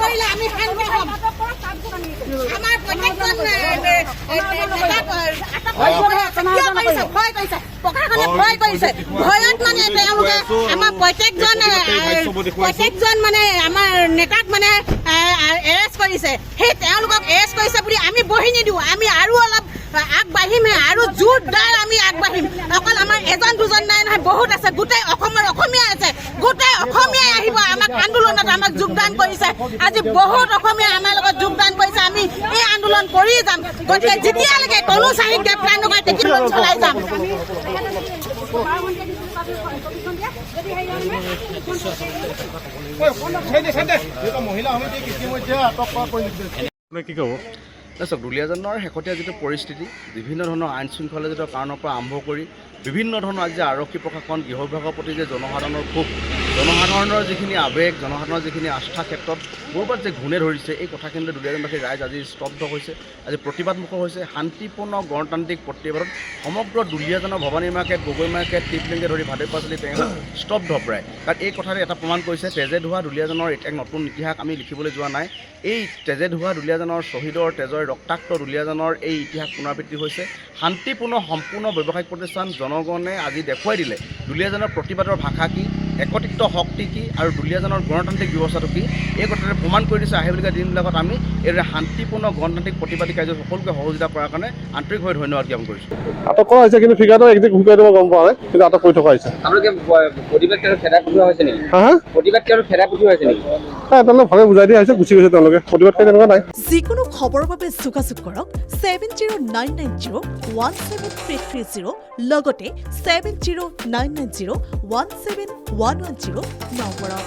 কৰিলে আমি শান্তি হ'ম। আমাৰ প্ৰত্যেকজন ভয় কৰিছে, প্ৰশাসনে ভয় কৰিছে। ভয়ত মানে তেওঁলোকে আমাৰ প্ৰত্যেকজন মানে আমাৰ নেতাক মানে এৰেষ্ট কৰিছে। সেই তেওঁলোকক এৰেষ্ট কৰিছে বুলি আমি বহি নিদিওঁ। আমি আৰু অলপ আগবাঢ়িমহে, আৰু জোৰদাৰ আমি আগবাঢ়িম। অকল আমাৰ এজন দুজন নাই নহয়, বহুত আছে। গোটেই অসমৰ অসমীয়া আছে, গোটেই অসমীয়াই আহিব আমাক আন্দোলনত আমাক যোগদান কৰিছে। আজি বহুত অসমীয়া আমাৰ লগত যোগদান কৰিছে। আমি এই আন্দোলন কৰি যাম। গতিকে যেতিয়ালৈকে তনু চাহিক গ্ৰেপ্তাৰ নকৰে তেতিয়ালৈ চলাই যাম। কি ক'ব? চাওক, দুলীয়াজানৰ শেহতীয়া যিটো পৰিস্থিতি, বিভিন্ন ধৰণৰ আইন শৃংখলাজনিত কাৰণৰ পৰা আৰম্ভ কৰি বিভিন্ন ধৰণৰ আজি আৰক্ষী প্ৰশাসন, গৃহ বিভাগৰ প্ৰতি যে জনসাধাৰণৰ ক্ষোভ, জনসাধাৰণৰ যিখিনি আৱেগ, জনসাধাৰণৰ যিখিনি আস্থা ক্ষেত্ৰত ক'ৰবাত যে ঘূণে ধৰিছে, এই কথাখিনিতে দুলীয়াজানবাসী ৰাইজ আজি স্তব্ধ হৈছে, আজি প্ৰতিবাদমুখৰ হৈছে। শান্তিপূৰ্ণ গণতান্ত্ৰিক প্ৰতিবাদত সমগ্ৰ দুলীয়াজানৰ ভৱানী মাৰ্কেট, গগৈ মাৰ্কেট, টিপলিংকে ধৰি ভাদৈ পাচলি টেঙা স্তব্ধ প্ৰায়। কাৰণ এই কথাৰে এটা প্ৰমাণ কৰিছে, তেজে ধোৱা দুলীয়াজানৰ এক নতুন ইতিহাস আমি লিখিবলৈ যোৱা নাই। এই তেজে ধোৱা দুলীয়াজানৰ শ্বহীদৰ তেজৰ ৰক্তাক্ত দুলীয়াজানৰ এই ইতিহাস পুনৰাবৃত্তি হৈছে। শান্তিপূৰ্ণ সম্পূৰ্ণ ব্যৱসায়িক প্ৰতিষ্ঠান জনগণে আজি দেখুৱাই দিলে দুলীয়াজানৰ প্ৰতিবাদৰ ভাষা কি, একত্ৰিত শক্তি কি, আৰু দুলীয়াজানৰ গণতান্ত্ৰিক ব্যৱস্থাটো কি। এই কথাৰে প্ৰমাণ কৰি দিছে। আহিবলগীয়া দিনবিলাকত আমি এই শান্তিপূৰ্ণ গণতান্ত্ৰিক প্ৰতিবাদী কাৰ্যত সকলোকে সহযোগিতা কৰাৰ কাৰণে আন্তৰিকভাৱে ধন্যবাদ জ্ঞাপন কৰিছোঁ। আটক কৰা হৈছে, কিন্তু ফিগাৰটো একদিন ঘূৰাই দিব গম পোৱা নাই, কিন্তু আটক কৰি থকা হৈছে। আপোনালোকে প্ৰতিবাদ কেৱল খেদা পঠোৱা হৈছে নেকি? প্ৰতিবাদ কেৱল খেদা পঠোৱা হৈছে নেকি? তেওঁলোকে ভালে বুজাই দিয়া হৈছে, গুচি গৈছে তেওঁলোকে। প্ৰতিবাদকাৰী তেনেকুৱা নাই। যিকোনো খবৰৰ বাবে যোগাযোগ কৰক 7099017330 লগতে 7099017110 নম্বৰত।